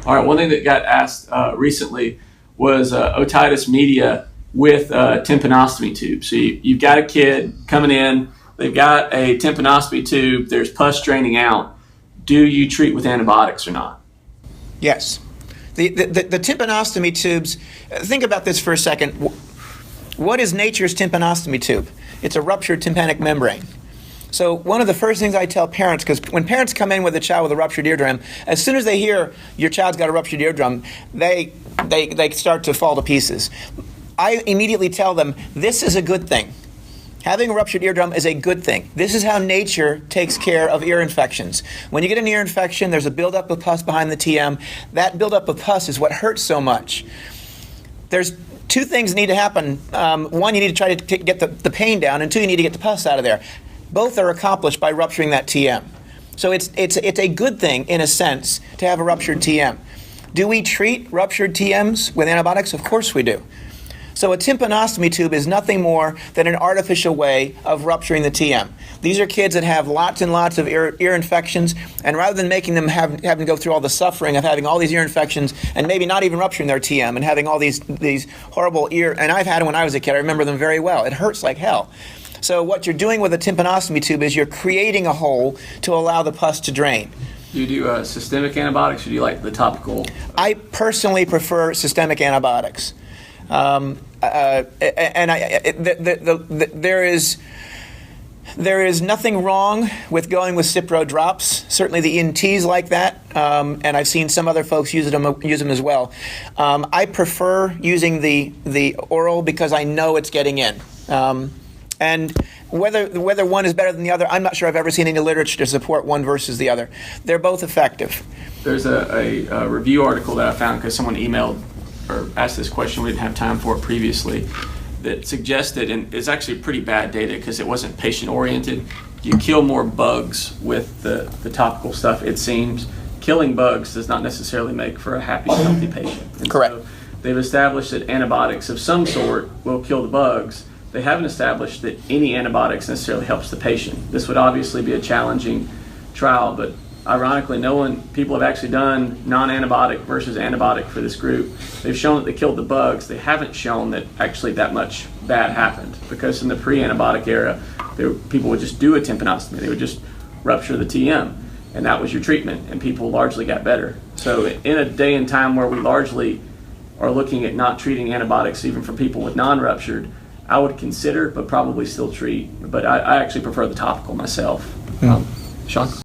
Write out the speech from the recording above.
All right, one thing that got asked recently was otitis media with tympanostomy tube. So you've got a kid coming in, they've got a tympanostomy tube, there's pus draining out. Do you treat with antibiotics or not? Yes. The tympanostomy tubes, think about this for a second. What is nature's tympanostomy tube? It's a ruptured tympanic membrane. So one of the first things I tell parents, because when parents come in with a child with a ruptured eardrum, as soon as they hear your child's got a ruptured eardrum, they start to fall to pieces. I immediately tell them, this is a good thing. Having a ruptured eardrum is a good thing. This is how nature takes care of ear infections. When you get an ear infection, there's a buildup of pus behind the TM. That buildup of pus is what hurts so much. There's two things need to happen. One, you need to try to get the pain down, and two, you need to get the pus out of there. Both are accomplished by rupturing that TM. So it's a good thing, in a sense, to have a ruptured TM. Do we treat ruptured TMs with antibiotics? Of course we do. So a tympanostomy tube is nothing more than an artificial way of rupturing the TM. These are kids that have lots and lots of ear infections, and rather than making them having to go through all the suffering of having all these ear infections and maybe not even rupturing their TM and having all these horrible ear, and I've had them when I was a kid, I remember them very well. It hurts like hell. So what you're doing with a tympanostomy tube is you're creating a hole to allow the pus to drain. Do you do systemic antibiotics, or do you like the topical? I personally prefer systemic antibiotics. There is nothing wrong with going with Cipro drops. Certainly the ENTs like that, and I've seen some other folks use them as well. I prefer using the oral because I know it's getting in. And whether one is better than the other, I'm not sure I've ever seen any literature to support one versus the other. They're both effective. There's a review article that I found because someone emailed or asked this question, we didn't have time for it previously, that suggested, and it's actually pretty bad data because it wasn't patient-oriented, you kill more bugs with the topical stuff, it seems. Killing bugs does not necessarily make for a happy, healthy patient. And correct. So they've established that antibiotics of some sort will kill the bugs. They haven't established that any antibiotics necessarily helps the patient. This would obviously be a challenging trial, but ironically, people have actually done non-antibiotic versus antibiotic for this group. They've shown that they killed the bugs. They haven't shown that actually that much bad happened, because in the pre-antibiotic era, people would just do a tympanostomy. They would just rupture the TM, and that was your treatment, and people largely got better. So in a day and time where we largely are looking at not treating antibiotics even for people with non-ruptured, I would consider, but probably still treat. But I actually prefer the topical myself. Sean?